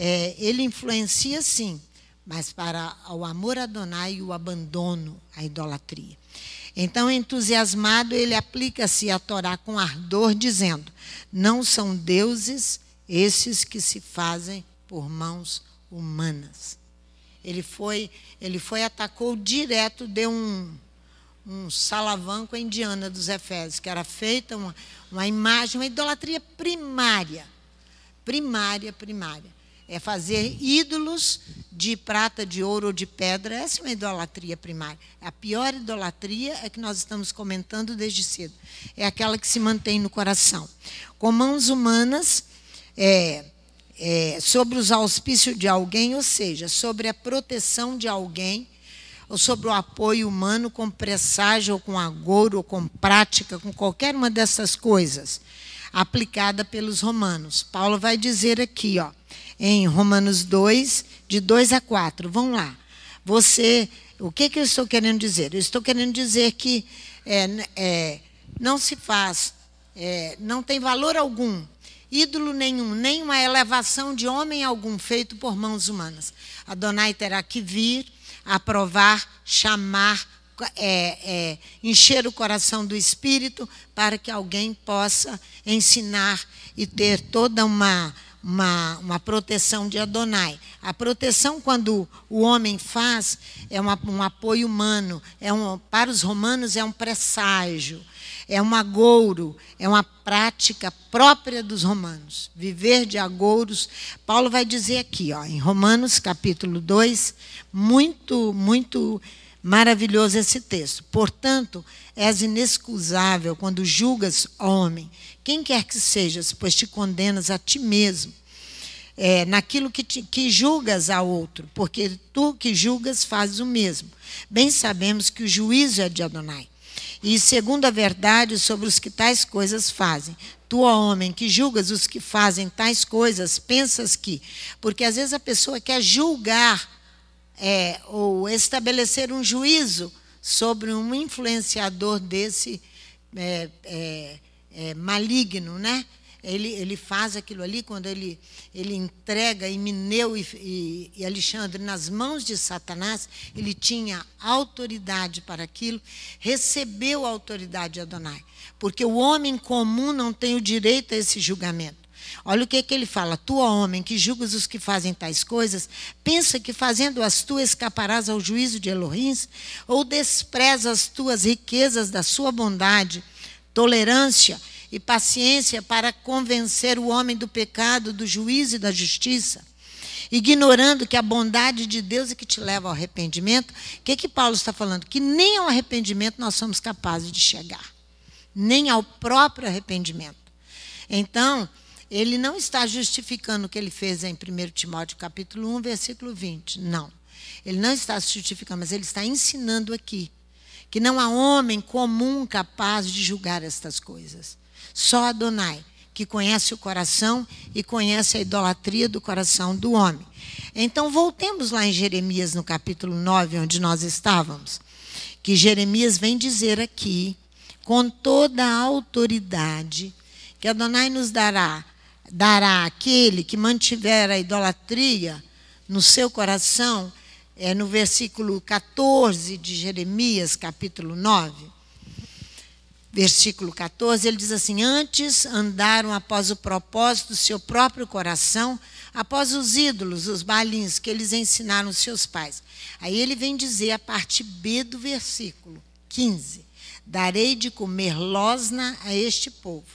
ele influencia sim, mas para o amor a Adonai e o abandono à idolatria. Então, entusiasmado, ele aplica-se a Torá com ardor, dizendo: não são deuses esses que se fazem por mãos humanas. Ele foi atacou direto, deu um salavanco em Diana dos Efésios, que era feita uma imagem, uma idolatria primária. É fazer ídolos de prata, de ouro ou de pedra. Essa é uma idolatria primária. A pior idolatria é que nós estamos comentando desde cedo. É aquela que se mantém no coração. Com mãos humanas, sobre os auspícios de alguém, ou seja, sobre a proteção de alguém, ou sobre o apoio humano com presságio, ou com agouro, ou com prática, com qualquer uma dessas coisas, aplicada pelos romanos. Paulo vai dizer aqui, em Romanos 2, de 2 a 4. Vamos lá. O que eu estou querendo dizer? Eu estou querendo dizer que não se faz, não tem valor algum, ídolo nenhum, nem uma elevação de homem algum feito por mãos humanas. Adonai terá que vir, aprovar, chamar, encher o coração do Espírito para que alguém possa ensinar e ter toda uma proteção de Adonai. A proteção, quando o homem faz, é um apoio humano. Para os romanos é um presságio, é um agouro, é uma prática própria dos romanos. Viver de agouros. Paulo vai dizer aqui, em Romanos capítulo 2, muito, muito maravilhoso esse texto. Portanto, és inexcusável quando julgas homem, quem quer que sejas, pois te condenas a ti mesmo, naquilo que julgas a outro, porque tu que julgas fazes o mesmo. Bem sabemos que o juízo é de Adonai. E segundo a verdade sobre os que tais coisas fazem. Tu, ó homem, que julgas os que fazem tais coisas, pensas que... Porque às vezes a pessoa quer julgar ou estabelecer um juízo sobre um influenciador desse maligno, né? Ele faz aquilo ali, quando ele entrega Himeneu e Alexandre nas mãos de Satanás, ele tinha autoridade para aquilo, recebeu a autoridade de Adonai, porque o homem comum não tem o direito a esse julgamento. Olha o que ele fala: tu, ó homem, que julgas os que fazem tais coisas, pensa que fazendo-as tu escaparás ao juízo de Elohim, ou despreza as tuas riquezas da sua bondade, tolerância e paciência para convencer o homem do pecado, do juízo e da justiça, ignorando que a bondade de Deus é que te leva ao arrependimento. O que Paulo está falando? Que nem ao arrependimento nós somos capazes de chegar, nem ao próprio arrependimento. Então, ele não está justificando o que ele fez em 1 Timóteo capítulo 1, versículo 20. Não. Ele não está se justificando, mas ele está ensinando aqui que não há homem comum capaz de julgar estas coisas. Só Adonai, que conhece o coração e conhece a idolatria do coração do homem. Então, voltemos lá em Jeremias, no capítulo 9, onde nós estávamos, que Jeremias vem dizer aqui, com toda a autoridade, que Adonai nos dará aquele que mantiver a idolatria no seu coração, no versículo 14 de Jeremias, capítulo 9. Versículo 14, ele diz assim: antes andaram após o propósito do seu próprio coração, após os ídolos, os balins, que eles ensinaram seus pais. Aí ele vem dizer a parte B do versículo 15: darei de comer losna a este povo,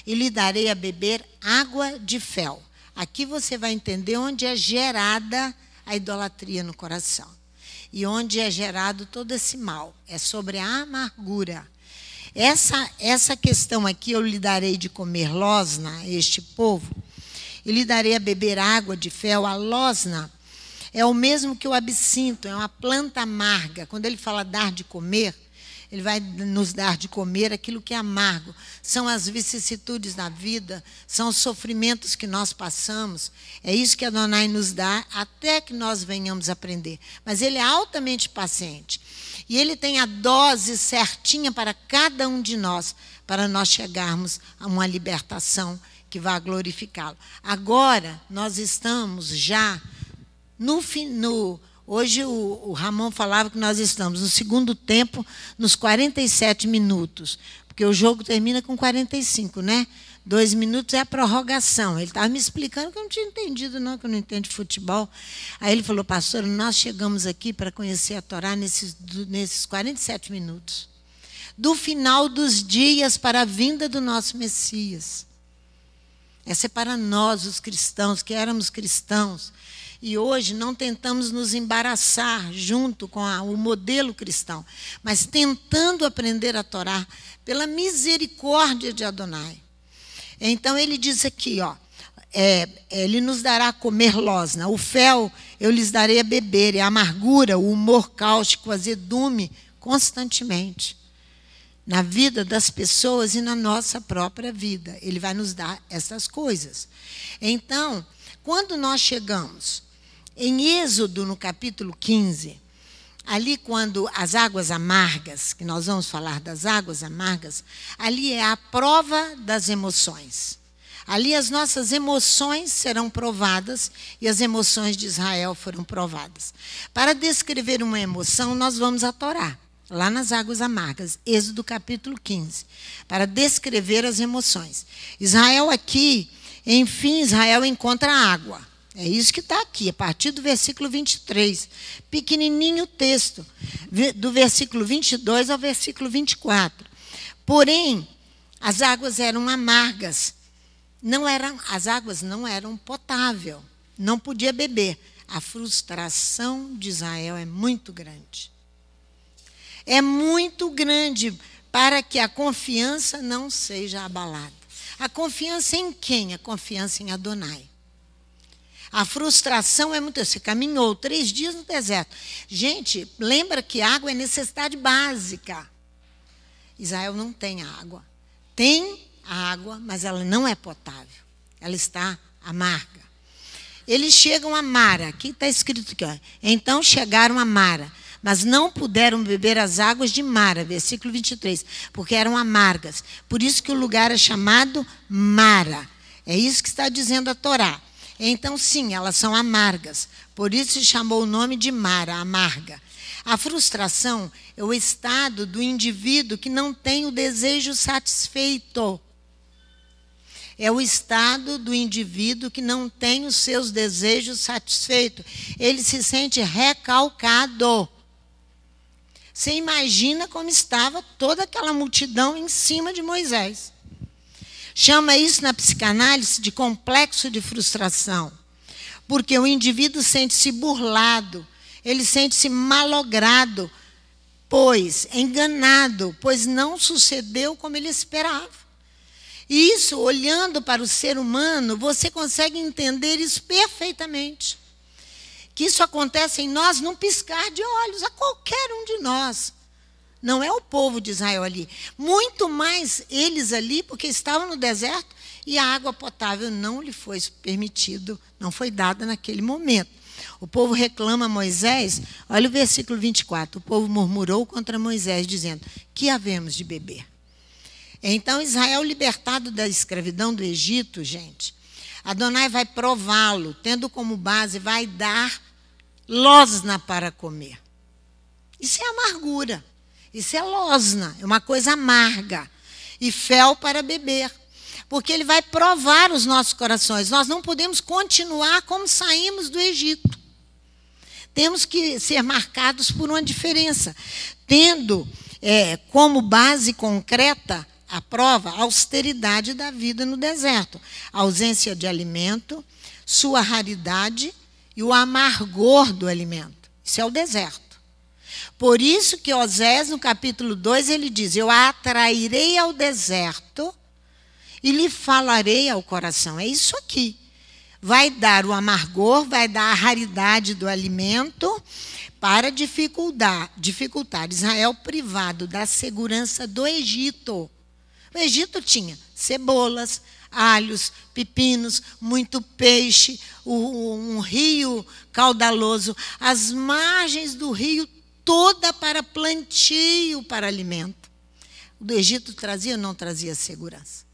e lhe darei a beber água de fel. Aqui você vai entender onde é gerada a idolatria no coração. E onde é gerado todo esse mal. É sobre a amargura. Essa questão aqui, eu lhe darei de comer losna a este povo, e lhe darei a beber água de fel. A losna é o mesmo que o absinto, é uma planta amarga. Quando ele fala dar de comer, ele vai nos dar de comer aquilo que é amargo. São as vicissitudes da vida, são os sofrimentos que nós passamos. É isso que Adonai nos dá até que nós venhamos aprender. Mas ele é altamente paciente. E ele tem a dose certinha para cada um de nós, para nós chegarmos a uma libertação que vai glorificá-lo. Agora, nós estamos já hoje o Ramon falava que nós estamos no segundo tempo, nos 47 minutos, porque o jogo termina com 45, né? 2 minutos é a prorrogação. Ele estava me explicando que eu não tinha entendido, não, que eu não entendo de futebol. Aí ele falou, pastor, nós chegamos aqui para conhecer a Torá nesses 47 minutos. Do final dos dias para a vinda do nosso Messias. Essa é para nós, os cristãos, que éramos cristãos. E hoje não tentamos nos embaraçar junto com o modelo cristão, mas tentando aprender a Torá pela misericórdia de Adonai. Então ele diz aqui, ó, ele nos dará a comer losna, o fel eu lhes darei a beber, e a amargura, o humor cáustico, o azedume, constantemente. Na vida das pessoas e na nossa própria vida. Ele vai nos dar essas coisas. Então, quando nós chegamos em Êxodo, no capítulo 15, ali quando as águas amargas, que nós vamos falar das águas amargas, ali é a prova das emoções. Ali as nossas emoções serão provadas e as emoções de Israel foram provadas. Para descrever uma emoção, nós vamos à Torá, lá nas águas amargas, Êxodo capítulo 15, para descrever as emoções. Israel aqui, enfim, Israel encontra água. É isso que está aqui, a partir do versículo 23. Pequenininho o texto, do versículo 22 ao versículo 24. Porém, as águas eram amargas. As águas não eram potáveis. Não podia beber. A frustração de Israel é muito grande. É muito grande para que a confiança não seja abalada. A confiança em quem? A confiança em Adonai. A frustração é muito... Você caminhou 3 dias no deserto. Gente, lembra que água é necessidade básica. Israel não tem água. Tem água, mas ela não é potável. Ela está amarga. Eles chegam a Mara. Aqui está escrito aqui, ó. Então chegaram a Mara, mas não puderam beber as águas de Mara, versículo 23, porque eram amargas. Por isso que o lugar é chamado Mara. É isso que está dizendo a Torá. Então, sim, elas são amargas. Por isso se chamou o nome de Mara, amarga. A frustração é o estado do indivíduo que não tem o desejo satisfeito. É o estado do indivíduo que não tem os seus desejos satisfeitos. Ele se sente recalcado. Você imagina como estava toda aquela multidão em cima de Moisés. Chama isso na psicanálise de complexo de frustração. Porque o indivíduo sente-se burlado, ele sente-se malogrado, enganado, pois não sucedeu como ele esperava. E isso, olhando para o ser humano, você consegue entender isso perfeitamente. Que isso acontece em nós num piscar de olhos, a qualquer um de nós. Não é o povo de Israel ali. Muito mais eles ali, porque estavam no deserto e a água potável não lhe foi permitido, não foi dada naquele momento. O povo reclama a Moisés, olha o versículo 24. O povo murmurou contra Moisés, dizendo, que havemos de beber? Então, Israel, libertado da escravidão do Egito, gente, Adonai vai prová-lo, tendo como base, vai dar losna para comer. Isso é amargura. Isso é losna, é uma coisa amarga. E fel para beber. Porque ele vai provar os nossos corações. Nós não podemos continuar como saímos do Egito. Temos que ser marcados por uma diferença. Tendo como base concreta a prova, a austeridade da vida no deserto. A ausência de alimento, sua raridade e o amargor do alimento. Isso é o deserto. Por isso que Osés, no capítulo 2, ele diz, eu a atrairei ao deserto e lhe falarei ao coração. É isso aqui. Vai dar o amargor, vai dar a raridade do alimento para dificultar Israel privado da segurança do Egito. O Egito tinha cebolas, alhos, pepinos, muito peixe, um rio caudaloso, as margens do rio toda para plantio, para alimento. O do Egito trazia ou não trazia segurança?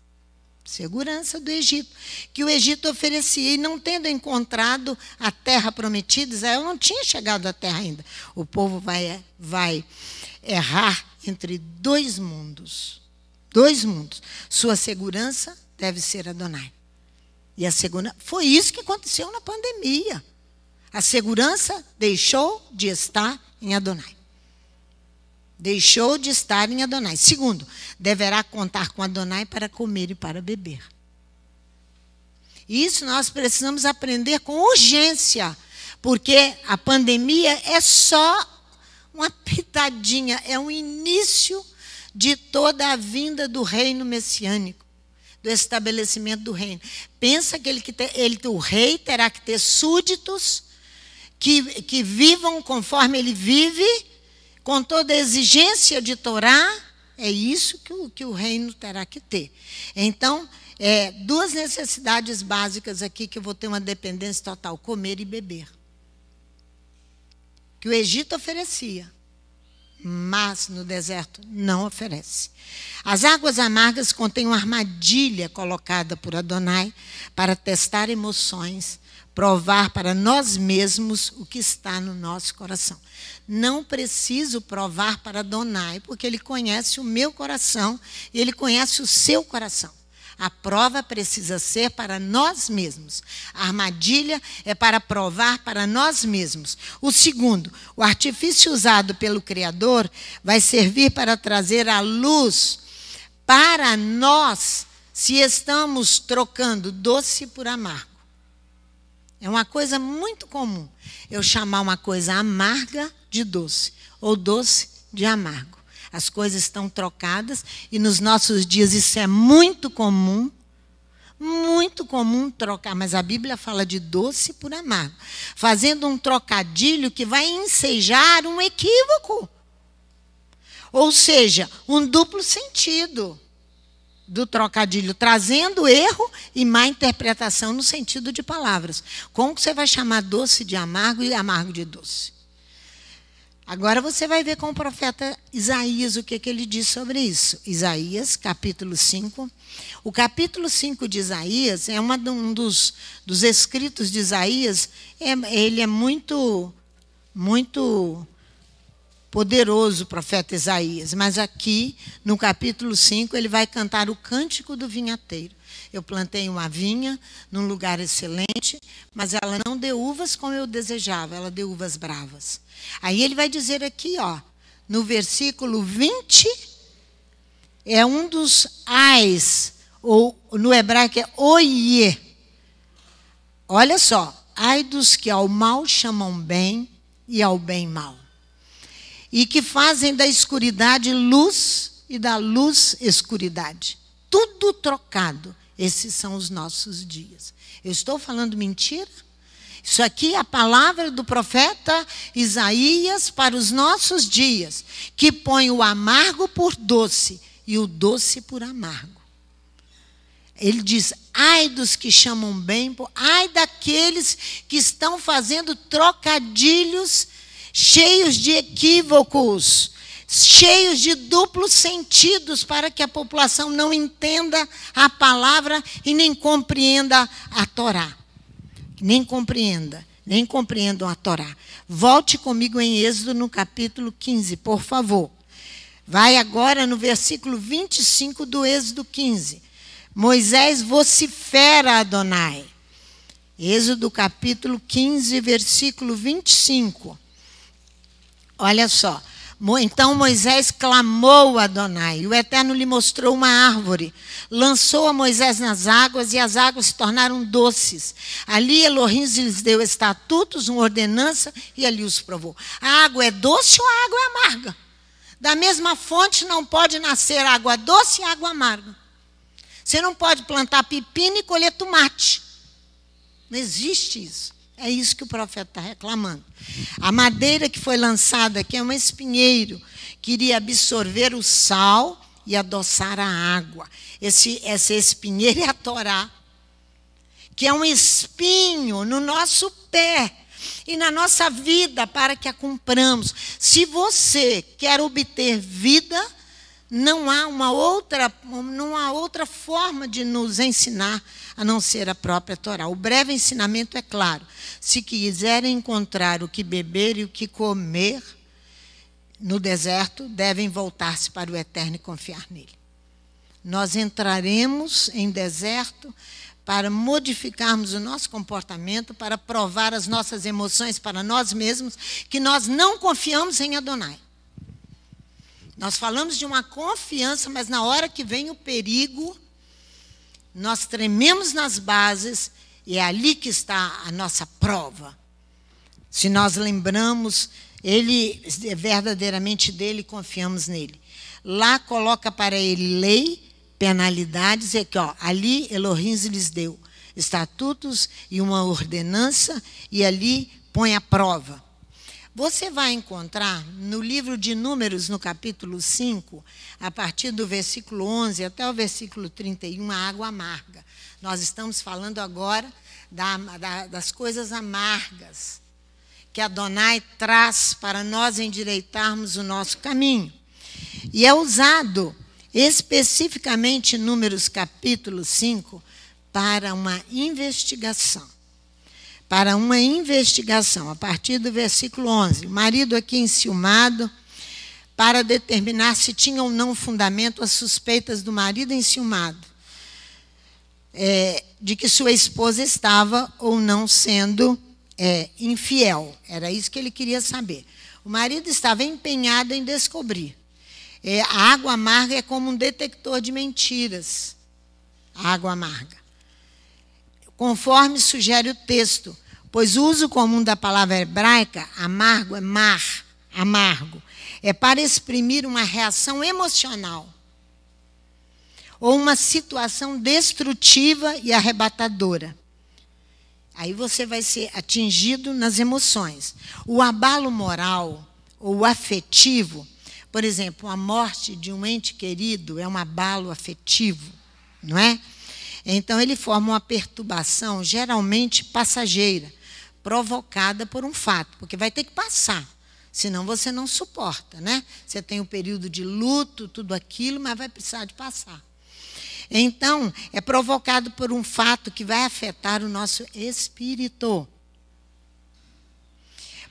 Segurança do Egito, que o Egito oferecia. E não tendo encontrado a terra prometida, Israel não tinha chegado à terra ainda. O povo vai errar entre dois mundos. Dois mundos. Sua segurança deve ser Adonai. E a segurança, foi isso que aconteceu na pandemia. A segurança deixou de estar em Adonai. Deixou de estar em Adonai. Segundo, deverá contar com Adonai para comer e para beber. Isso nós precisamos aprender com urgência, porque a pandemia é só uma pitadinha, é o início de toda a vinda do reino messiânico, do estabelecimento do reino. Pensa que o rei terá que ter súditos que vivam conforme ele vive, com toda a exigência de Torá. É isso que o reino terá que ter. Então, duas necessidades básicas aqui que eu vou ter uma dependência total: comer e beber. Que o Egito oferecia, mas no deserto não oferece. As águas amargas contêm uma armadilha colocada por Adonai para testar emoções, provar para nós mesmos o que está no nosso coração. Não preciso provar para Adonai, porque Ele conhece o meu coração e Ele conhece o seu coração. A prova precisa ser para nós mesmos. A armadilha é para provar para nós mesmos. O segundo, o artifício usado pelo Criador vai servir para trazer à luz para nós se estamos trocando doce por amargo. É uma coisa muito comum eu chamar uma coisa amarga de doce ou doce de amargo. As coisas estão trocadas e nos nossos dias isso é muito comum trocar. Mas a Bíblia fala de doce por amargo, fazendo um trocadilho que vai ensejar um equívoco. Ou seja, um duplo sentido do trocadilho, trazendo erro e má interpretação no sentido de palavras. Como que você vai chamar doce de amargo e amargo de doce? Agora você vai ver com o profeta Isaías o que ele diz sobre isso. Isaías, capítulo 5. O capítulo 5 de Isaías é um dos escritos de Isaías. Ele é muito poderoso, o profeta Isaías. Mas aqui, no capítulo 5, ele vai cantar o cântico do vinhateiro. Eu plantei uma vinha num lugar excelente, mas ela não deu uvas como eu desejava, ela deu uvas bravas. Aí ele vai dizer aqui, no versículo 20, é um dos ais, ou no hebraico é oie. Olha só, ai dos que ao mal chamam bem e ao bem mal, e que fazem da escuridade luz e da luz escuridade. Tudo trocado. Esses são os nossos dias. Eu estou falando mentira? Isso aqui é a palavra do profeta Isaías para os nossos dias, que põe o amargo por doce e o doce por amargo. Ele diz, ai dos que chamam bem, ai daqueles que estão fazendo trocadilhos cheios de equívocos, cheios de duplos sentidos, para que a população não entenda a palavra e nem compreenda a Torá. Nem compreendam a Torá. Volte comigo em Êxodo no capítulo 15, por favor. Vai agora no versículo 25 do Êxodo 15. Moisés vocifera a Adonai. Êxodo capítulo 15, versículo 25. Olha só. Então Moisés clamou a Adonai, e o Eterno lhe mostrou uma árvore. Lançou a Moisés nas águas, e as águas se tornaram doces. Ali Elohim lhes deu estatutos, uma ordenança, e ali os provou. A água é doce ou a água é amarga? Da mesma fonte não pode nascer água doce e água amarga. Você não pode plantar pepino e colher tomate. Não existe isso. É isso que o profeta está reclamando. A madeira que foi lançada aqui é um espinheiro que iria absorver o sal e adoçar a água. Esse espinheiro é a Torá, que é um espinho no nosso pé e na nossa vida para que a cumpramos. Se você quer obter vida, Não há outra forma de nos ensinar a não ser a própria Torá. O breve ensinamento é claro. Se quiserem encontrar o que beber e o que comer no deserto, devem voltar-se para o Eterno e confiar nele. Nós entraremos em deserto para modificarmos o nosso comportamento, para provar as nossas emoções para nós mesmos, que nós não confiamos em Adonai. Nós falamos de uma confiança, mas na hora que vem o perigo, nós trememos nas bases e é ali que está a nossa prova. Se nós lembramos, ele é verdadeiramente dele, confiamos nele. Lá coloca para ele lei, penalidades, e aqui, ali Elohim lhes deu estatutos e uma ordenança, e ali põe a prova. Você vai encontrar no livro de Números, no capítulo 5, a partir do versículo 11 até o versículo 31, a água amarga. Nós estamos falando agora das coisas amargas que Adonai traz para nós endireitarmos o nosso caminho. E é usado especificamente em Números capítulo 5 para uma investigação. Para uma investigação, a partir do versículo 11. O marido aqui enciumado, para determinar se tinha ou não fundamento as suspeitas do marido enciumado, de que sua esposa estava ou não sendo infiel. Era isso que ele queria saber. O marido estava empenhado em descobrir. A água amarga é como um detector de mentiras. A água amarga. Conforme sugere o texto, pois o uso comum da palavra hebraica, amargo, é mar, amargo, é para exprimir uma reação emocional ou uma situação destrutiva e arrebatadora. Aí você vai ser atingido nas emoções. O abalo moral ou afetivo, por exemplo, a morte de um ente querido é um abalo afetivo, não é? Então, ele forma uma perturbação, geralmente passageira, provocada por um fato, porque vai ter que passar, senão você não suporta, né? Você tem um período de luto, tudo aquilo, mas vai precisar de passar. Então, é provocado por um fato que vai afetar o nosso espírito.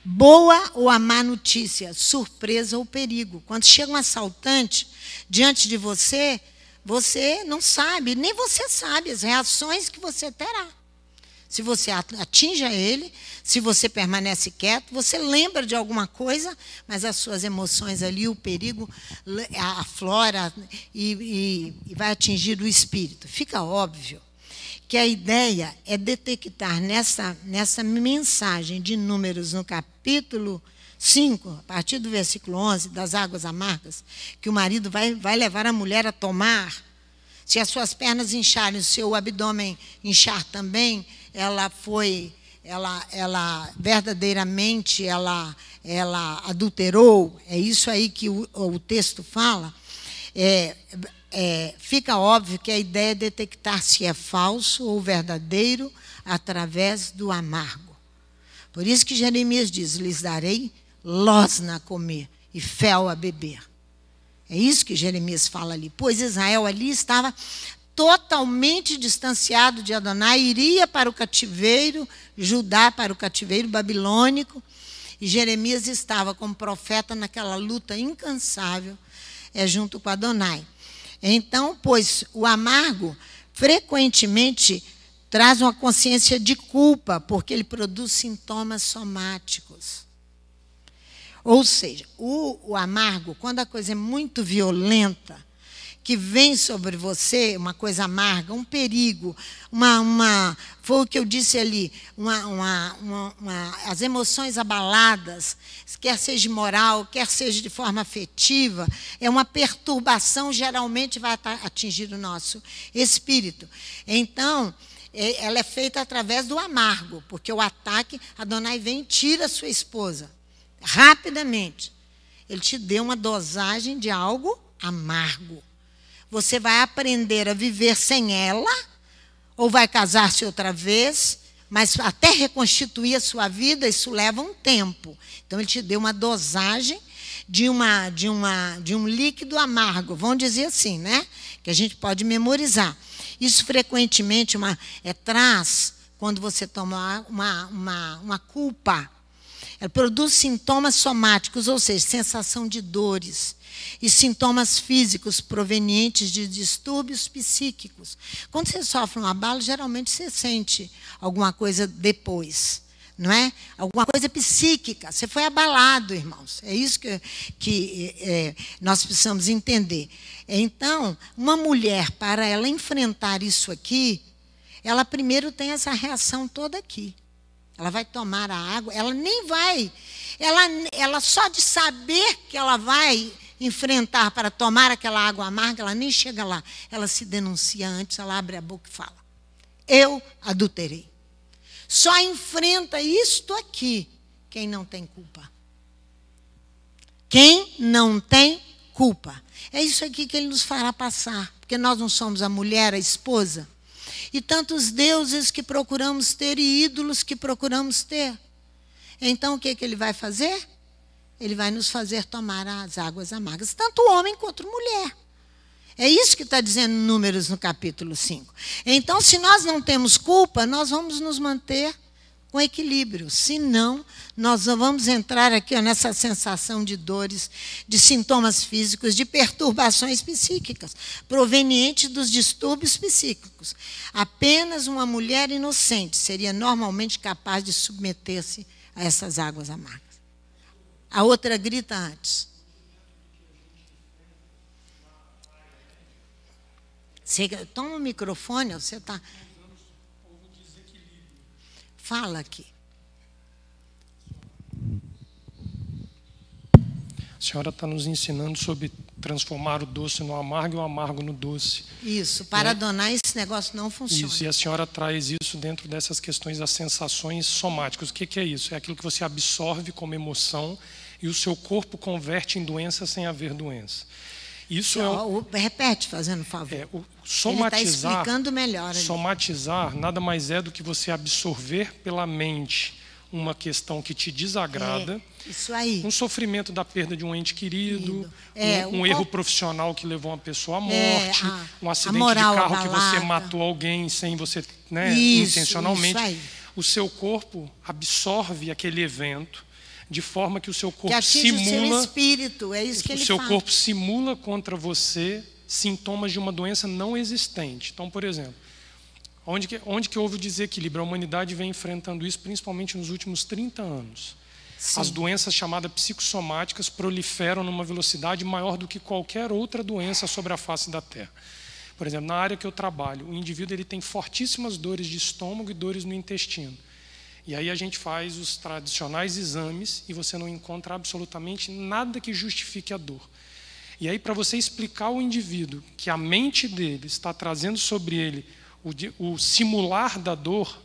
Boa ou a má notícia, surpresa ou perigo. Quando chega um assaltante diante de você, você não sabe, nem você sabe as reações que você terá. Se você atinge a ele, se você permanece quieto, você lembra de alguma coisa, mas as suas emoções ali, o perigo aflora e vai atingir o espírito. Fica óbvio que a ideia é detectar nessa mensagem de Números, no capítulo 5, a partir do versículo 11, das águas amargas, que o marido vai levar a mulher a tomar. Se as suas pernas incharem, o seu abdômen inchar também, ela verdadeiramente ela adulterou. É isso aí que o texto fala. Fica óbvio que a ideia é detectar se é falso ou verdadeiro através do amargo. Por isso que Jeremias diz, lhes darei losna a comer e fel a beber. É isso que Jeremias fala ali. Pois Israel ali estava totalmente distanciado de Adonai, iria para o cativeiro, Judá para o cativeiro babilônico, e Jeremias estava como profeta naquela luta incansável junto com Adonai. Então, pois o amargo frequentemente traz uma consciência de culpa, porque ele produz sintomas somáticos. Ou seja, o amargo, quando a coisa é muito violenta, que vem sobre você, uma coisa amarga, um perigo, foi o que eu disse ali, as emoções abaladas, quer seja de moral, quer seja de forma afetiva, é uma perturbação, geralmente vai atingir o nosso espírito. Então, ela é feita através do amargo, porque o ataque, Adonai vem e tira a sua esposa, rapidamente. Ele te deu uma dosagem de algo amargo. Você vai aprender a viver sem ela, ou vai casar-se outra vez, mas até reconstituir a sua vida, isso leva um tempo. Então, ele te deu uma dosagem de um líquido amargo, vamos dizer assim, né? Que a gente pode memorizar. Isso frequentemente traz, quando você toma uma culpa, ela produz sintomas somáticos, ou seja, sensação de dores, e sintomas físicos provenientes de distúrbios psíquicos. Quando você sofre um abalo, geralmente você sente alguma coisa depois, não é? Alguma coisa psíquica. Você foi abalado, irmãos. É isso que nós precisamos entender. Então, uma mulher, para ela enfrentar isso aqui, ela primeiro tem essa reação toda aqui. Ela vai tomar a água, ela nem vai, ela só de saber que ela vai enfrentar para tomar aquela água amarga, ela nem chega lá. Ela se denuncia antes, ela abre a boca e fala: eu adulterei. Só enfrenta isto aqui quem não tem culpa. Quem não tem culpa. É isso aqui que ele nos fará passar, porque nós não somos a mulher, a esposa. E tantos deuses que procuramos ter e ídolos que procuramos ter. Então, o que ele vai fazer? Ele vai nos fazer tomar as águas amargas, tanto homem quanto mulher. É isso que está dizendo Números no capítulo 5. Então, se nós não temos culpa, nós vamos nos manter com equilíbrio. Senão, nós vamos entrar aqui nessa sensação de dores, de sintomas físicos, de perturbações psíquicas, provenientes dos distúrbios psíquicos. Apenas uma mulher inocente seria normalmente capaz de submeter-se a essas águas amargas. A outra grita antes. Você toma o microfone, você está... Fala aqui. A senhora está nos ensinando sobre transformar o doce no amargo e o amargo no doce. Isso, para Adonai esse negócio não funciona. Isso, e a senhora traz isso dentro dessas questões das sensações somáticas. O que é isso? É aquilo que você absorve como emoção e o seu corpo converte em doença sem haver doença. Isso repete, fazendo favor. Somatizar, ele está explicando melhor ali. Somatizar nada mais é do que você absorver pela mente uma questão que te desagrada, isso aí. Um sofrimento da perda de um ente querido, um erro profissional que levou uma pessoa à morte, um acidente de carro que você matou alguém sem você, intencionalmente. O seu corpo absorve aquele evento de forma que o seu corpo simula, o seu espírito, é isso que ele faz. O seu corpo simula contra você sintomas de uma doença não existente. Então, por exemplo, onde que houve o desequilíbrio? A humanidade vem enfrentando isso principalmente nos últimos 30 anos. Sim. As doenças chamadas psicossomáticas proliferam numa velocidade maior do que qualquer outra doença sobre a face da Terra. Por exemplo, na área que eu trabalho, o indivíduo ele tem fortíssimas dores de estômago e dores no intestino. E aí a gente faz os tradicionais exames e você não encontra absolutamente nada que justifique a dor. E aí, para você explicar ao indivíduo que a mente dele está trazendo sobre ele o simular da dor,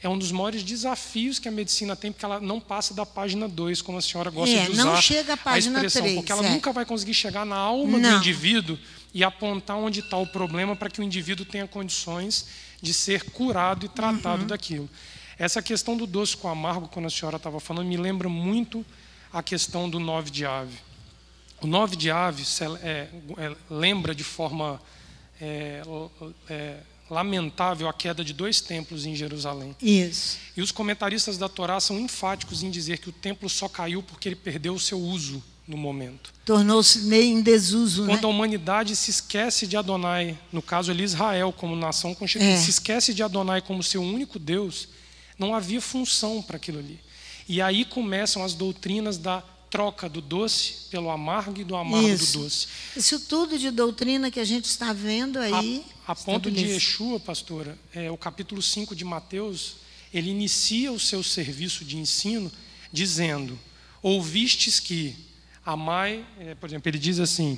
é um dos maiores desafios que a medicina tem, porque ela não passa da página 2, como a senhora gosta de usar não chega à página a expressão, 3, porque ela nunca vai conseguir chegar na alma do indivíduo e apontar onde está o problema para que o indivíduo tenha condições de ser curado e tratado daquilo. Essa questão do doce com amargo, quando a senhora estava falando, me lembra muito a questão do 9 de Ave. O 9 de Ave lembra de forma lamentável a queda de 2 templos em Jerusalém. Isso. E os comentaristas da Torá são enfáticos em dizer que o templo só caiu porque ele perdeu o seu uso no momento. Tornou-se meio em desuso. Quando a humanidade se esquece de Adonai, no caso ali Israel como nação constituinte, se esquece de Adonai como seu único Deus, não havia função para aquilo ali. E aí começam as doutrinas da troca do doce pelo amargo e do amargo do doce. Isso tudo de doutrina que a gente está vendo aí. A ponto de Yeshua, pastora, o capítulo 5 de Mateus, ele inicia o seu serviço de ensino dizendo: ouvistes que amai, por exemplo, ele diz assim,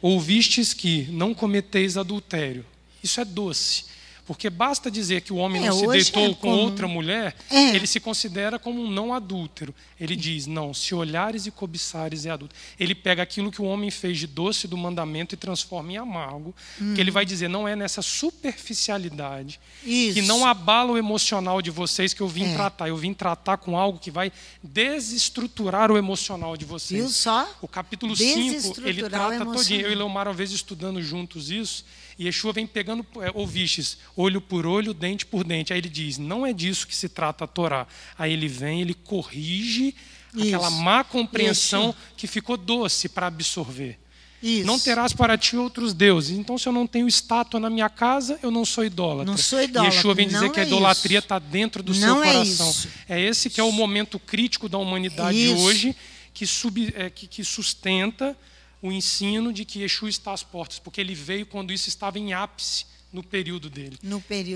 ouvistes que não cometeis adultério. Isso é doce. Porque basta dizer que o homem não se hoje deitou com outra mulher, ele se considera como um não adúltero. Ele diz, não, se olhares e cobiçares é adúltero. Ele pega aquilo que o homem fez de doce do mandamento e transforma em amargo, que ele vai dizer, não é nessa superficialidade, que não abala o emocional de vocês que eu vim tratar. Eu vim tratar com algo que vai desestruturar o emocional de vocês. Viu só? O capítulo 5, ele trata todinho. Eu e Leomar, uma vez estudando juntos isso, e Yeshua vem pegando, ouvistes, olho por olho, dente por dente. Aí ele diz, não é disso que se trata a Torá. Aí ele vem, ele corrige aquela má compreensão que ficou doce para absorver. Isso. Não terás para ti outros deuses. Então, se eu não tenho estátua na minha casa, eu não sou idólatra. Não sou idólatra. E Yeshua vem dizer que a idolatria está dentro do seu coração. É esse que é o momento crítico da humanidade hoje, que sustenta o ensino de que Yeshua está às portas, porque ele veio quando isso estava em ápice no período dele.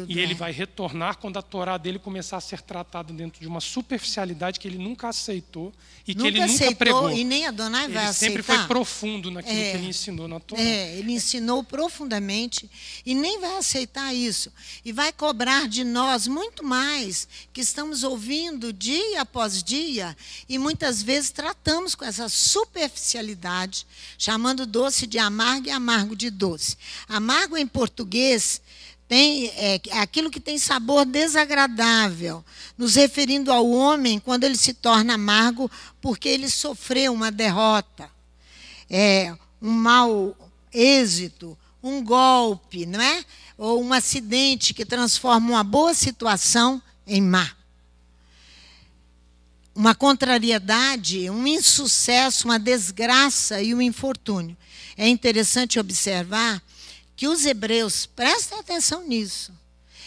E ele vai retornar quando a Torá dele começar a ser tratada dentro de uma superficialidade que ele nunca aceitou e que ele nunca pregou. E nem Adonai vai aceitar. Ele sempre foi profundo naquilo que ele ensinou na Torá. Ele ensinou profundamente e nem vai aceitar isso. E vai cobrar de nós muito mais, que estamos ouvindo dia após dia e muitas vezes tratamos com essa superficialidade, chamando doce de amargo e amargo de doce. Amargo em português tem aquilo que tem sabor desagradável, nos referindo ao homem quando ele se torna amargo porque ele sofreu uma derrota, um mau êxito, um golpe, não é? Ou um acidente que transforma uma boa situação em má. Uma contrariedade, um insucesso, uma desgraça e um infortúnio. É interessante observar que os hebreus, prestem atenção nisso,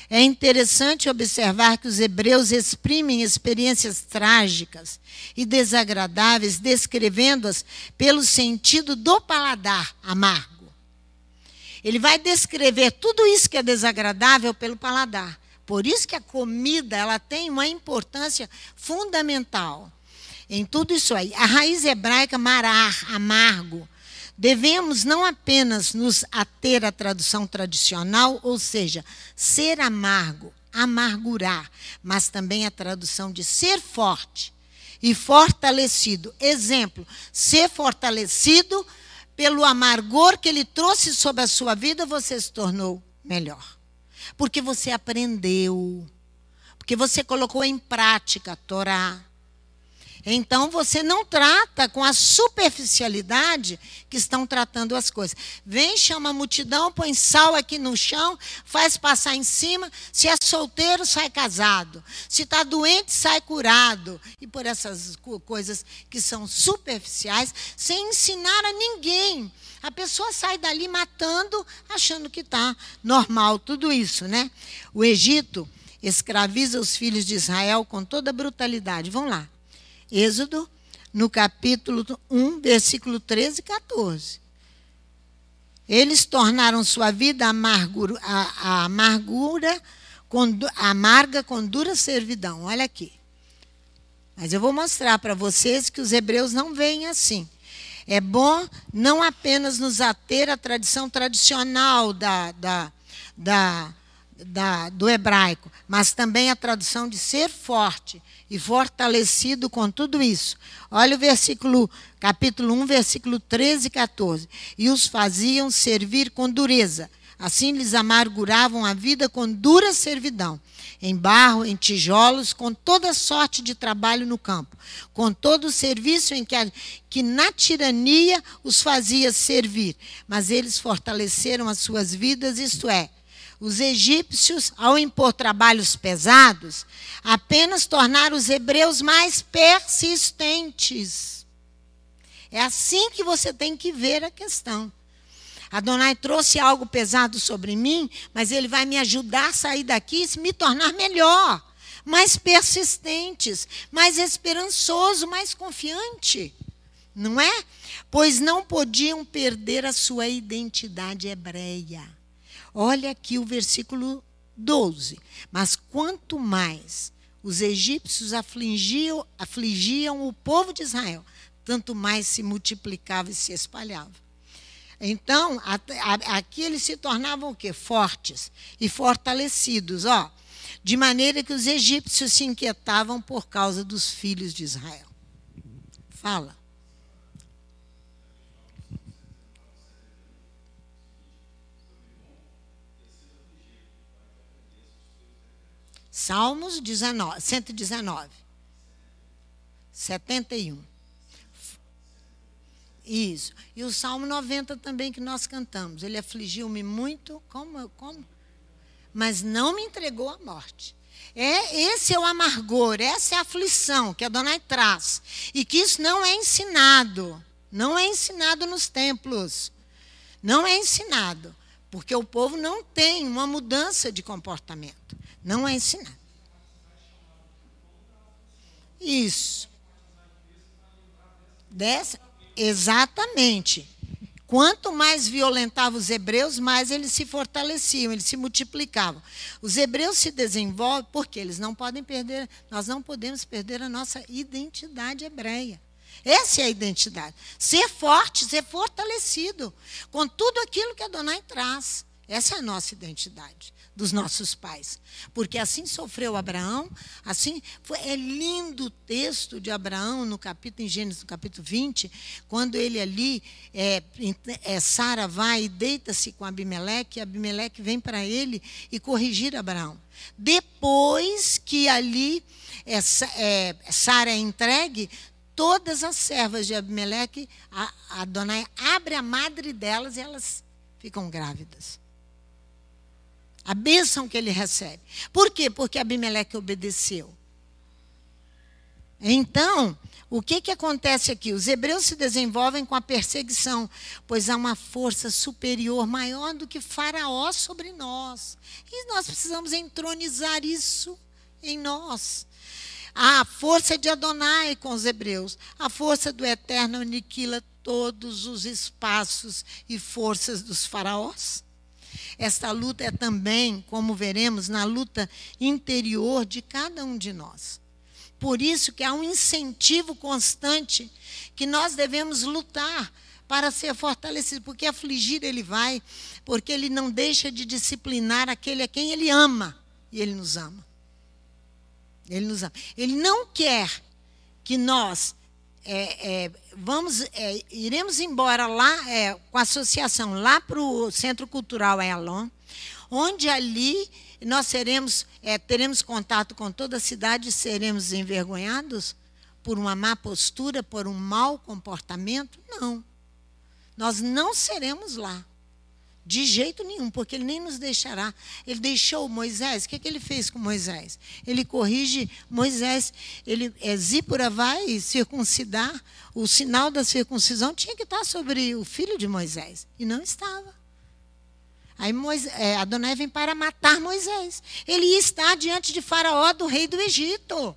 é interessante observar que os hebreus exprimem experiências trágicas e desagradáveis, descrevendo-as pelo sentido do paladar amargo. Ele vai descrever tudo isso que é desagradável pelo paladar. Por isso que a comida ela tem uma importância fundamental em tudo isso aí. A raiz hebraica marar, amargo, devemos não apenas nos ater à tradução tradicional, ou seja, ser amargo, amargurar, mas também a tradução de ser forte e fortalecido. Exemplo, ser fortalecido pelo amargor que ele trouxe sobre a sua vida, você se tornou melhor. Porque você aprendeu, porque você colocou em prática a Torá. Então, você não trata com a superficialidade que estão tratando as coisas. Vem, chama a multidão, põe sal aqui no chão, faz passar em cima. Se é solteiro, sai casado. Se está doente, sai curado. E por essas coisas que são superficiais, sem ensinar a ninguém. A pessoa sai dali matando, achando que está normal tudo isso, né? O Egito escraviza os filhos de Israel com toda brutalidade. Vamos lá. Êxodo, no capítulo 1, versículo 13 e 14. Eles tornaram sua vida amarga com dura servidão. Olha aqui. Mas eu vou mostrar para vocês que os hebreus não veem assim. É bom não apenas nos ater à tradição tradicional do hebraico, mas também a tradução de ser forte e fortalecido com tudo isso. Olha o capítulo 1, versículo 13 e 14. E os faziam servir com dureza. Assim lhes amarguravam a vida com dura servidão, em barro, em tijolos, com toda sorte de trabalho no campo, com todo o serviço em que na tirania os fazia servir. Mas eles fortaleceram as suas vidas, isto é, os egípcios, ao impor trabalhos pesados, apenas tornaram os hebreus mais persistentes. É assim que você tem que ver a questão. Adonai trouxe algo pesado sobre mim, mas ele vai me ajudar a sair daqui e me tornar melhor, mais persistentes, mais esperançoso, mais confiante. Não é? Pois não podiam perder a sua identidade hebreia. Olha aqui o versículo 12. Mas quanto mais os egípcios afligiam o povo de Israel, tanto mais se multiplicava e se espalhava. Então, aqui eles se tornavam o quê? Fortes e fortalecidos, ó, de maneira que os egípcios se inquietavam por causa dos filhos de Israel. Fala. Salmos 119. 71. Isso. E o Salmo 90 também que nós cantamos. Ele afligiu-me muito, como? Mas não me entregou à morte. Esse é o amargor, essa é a aflição que Adonai traz. E que isso não é ensinado. Não é ensinado nos templos. Não é ensinado. Porque o povo não tem uma mudança de comportamento. Não é ensinado. Isso. Exatamente. Quanto mais violentava os hebreus, mais eles se fortaleciam, eles se multiplicavam. Os hebreus se desenvolvem porque eles não podem perder, nós não podemos perder a nossa identidade hebreia. Essa é a identidade. Ser forte, ser fortalecido com tudo aquilo que Adonai traz. Essa é a nossa identidade, dos nossos pais. Porque assim sofreu Abraão, é lindo o texto de Abraão em Gênesis, no capítulo 20, quando ele ali, Sara vai e deita-se com Abimeleque, e Abimeleque vem para ele e corrigir Abraão. Depois que ali Sara é entregue, todas as servas de Abimeleque, Adonai abre a madre delas e elas ficam grávidas. A bênção que ele recebe. Por quê? Porque Abimeleque obedeceu. Então, o que acontece aqui? Os hebreus se desenvolvem com a perseguição, pois há uma força superior maior do que Faraó sobre nós. E nós precisamos entronizar isso em nós. A força de Adonai com os hebreus. A força do Eterno aniquila todos os espaços e forças dos faraós. Esta luta é também, como veremos, na luta interior de cada um de nós. Por isso que há um incentivo constante que nós devemos lutar para ser fortalecido, porque afligir ele vai, porque ele não deixa de disciplinar aquele a quem ele ama, e ele nos ama. Ele nos ama. Ele não quer que nós iremos embora lá com a associação lá para o Centro Cultural Elon, onde ali nós teremos contato com toda a cidade e seremos envergonhados por uma má postura, por um mau comportamento? Não. Nós não seremos lá. De jeito nenhum, porque ele nem nos deixará. Ele deixou Moisés. O que ele fez com Moisés? Ele corrige Moisés. Zípora vai circuncidar. O sinal da circuncisão tinha que estar sobre o filho de Moisés. E não estava. Aí Adonai vem para matar Moisés. Ele está diante de Faraó, do rei do Egito.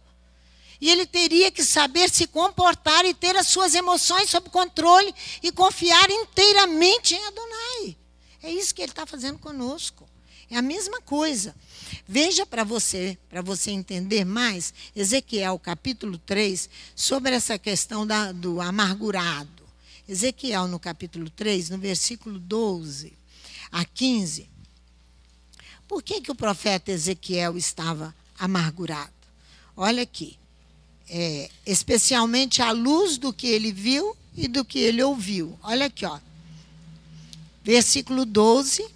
E ele teria que saber se comportar e ter as suas emoções sob controle e confiar inteiramente em Adonai. É isso que ele está fazendo conosco. É a mesma coisa. Veja para você entender mais, Ezequiel capítulo 3, sobre essa questão do amargurado. Ezequiel no capítulo 3, no versículo 12 a 15. Por que o profeta Ezequiel estava amargurado? Olha aqui. Especialmente à luz do que ele viu e do que ele ouviu. Olha aqui, ó. Versículo 12,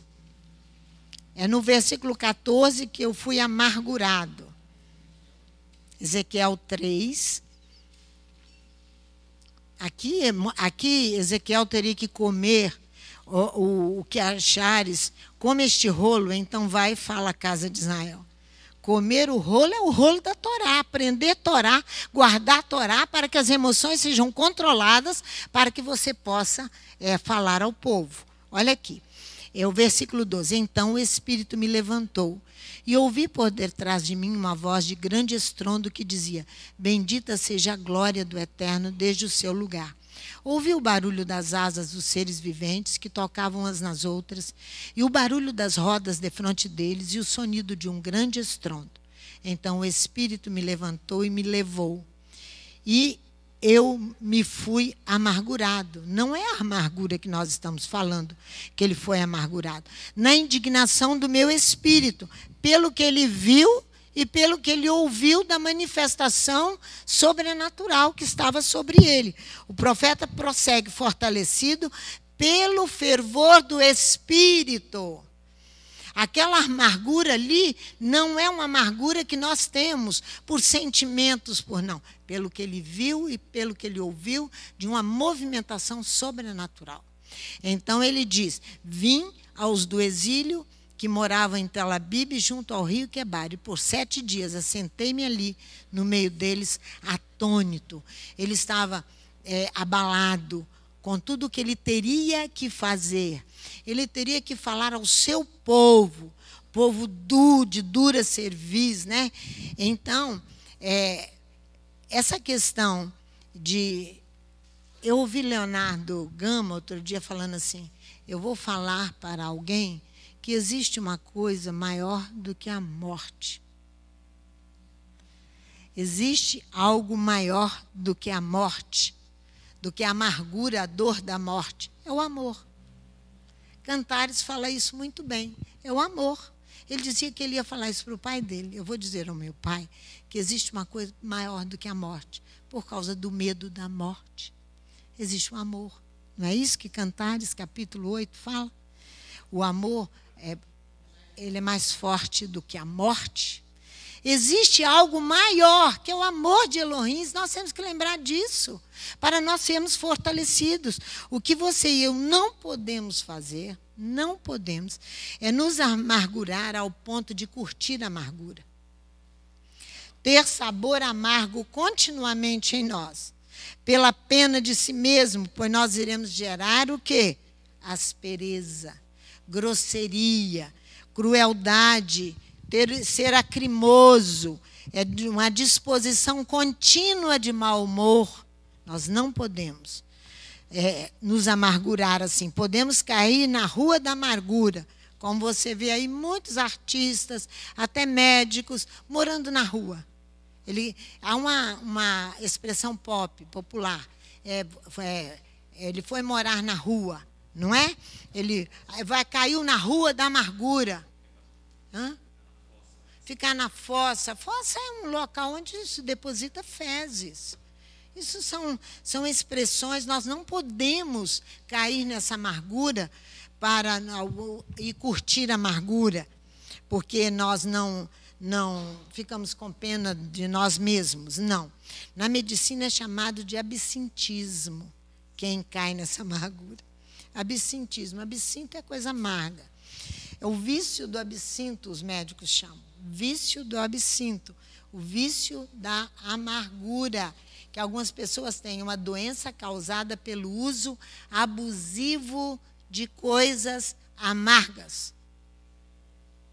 no versículo 14 que eu fui amargurado. Ezequiel 3. Aqui Ezequiel teria que comer o que achares, come este rolo, então vai e fala a casa de Israel. Comer o rolo é o rolo da Torá, aprender Torá, guardar Torá para que as emoções sejam controladas, para que você possa falar ao povo. Olha aqui, é o versículo 12. Então o Espírito me levantou e ouvi por detrás de mim uma voz de grande estrondo que dizia: bendita seja a glória do Eterno desde o seu lugar. Ouvi o barulho das asas dos seres viventes que tocavam umas nas outras, e o barulho das rodas defronte deles, e o sonido de um grande estrondo. Então o Espírito me levantou e me levou. E eu me fui amargurado. Não é a amargura que nós estamos falando, que ele foi amargurado. Na indignação do meu espírito, pelo que ele viu e pelo que ele ouviu da manifestação sobrenatural que estava sobre ele. O profeta prossegue fortalecido pelo fervor do Espírito. Aquela amargura ali não é uma amargura que nós temos por sentimentos, pelo que ele viu e pelo que ele ouviu de uma movimentação sobrenatural. Então ele diz: vim aos do exílio que moravam em Tel Abib, junto ao rio Quebar, e por 7 dias assentei-me ali no meio deles, atônito. Ele estava abalado com tudo o que ele teria que fazer. Ele teria que falar ao seu povo de dura cerviz, né? Então, essa questão de... Eu ouvi Leonardo Gama outro dia falando assim: eu vou falar para alguém que existe uma coisa maior do que a morte. Existe algo maior do que a morte, do que a amargura, a dor da morte. É o amor. Cantares fala isso muito bem. É o amor. Ele dizia que ele ia falar isso para o pai dele. Eu vou dizer ao meu pai que existe uma coisa maior do que a morte, por causa do medo da morte. Existe o amor. Não é isso que Cantares, capítulo 8, fala? O amor, ele é mais forte do que a morte. Existe algo maior, que é o amor de Elohim. Nós temos que lembrar disso, para nós sermos fortalecidos. O que você e eu não podemos fazer, não podemos, é nos amargurar ao ponto de curtir a amargura. Ter sabor amargo continuamente em nós, pela pena de si mesmo, pois nós iremos gerar o quê? Aspereza, grosseria, crueldade, ser acrimoso, de uma disposição contínua de mau humor. Nós não podemos nos amargurar assim. Podemos cair na rua da amargura, como você vê aí muitos artistas, até médicos, morando na rua. Há uma expressão popular. Ele foi morar na rua, não é? Ele caiu na rua da amargura. Ficar na fossa. Fossa é um local onde se deposita fezes. Isso são expressões. Nós não podemos cair nessa amargura e curtir a amargura, porque nós não ficamos com pena de nós mesmos. Não. Na medicina é chamado de absintismo, quem cai nessa amargura. Absintismo. Absinto é coisa amarga. É o vício do absinto, os médicos chamam. Vício do absinto. O vício da amargura. Que algumas pessoas têm uma doença causada pelo uso abusivo de coisas amargas.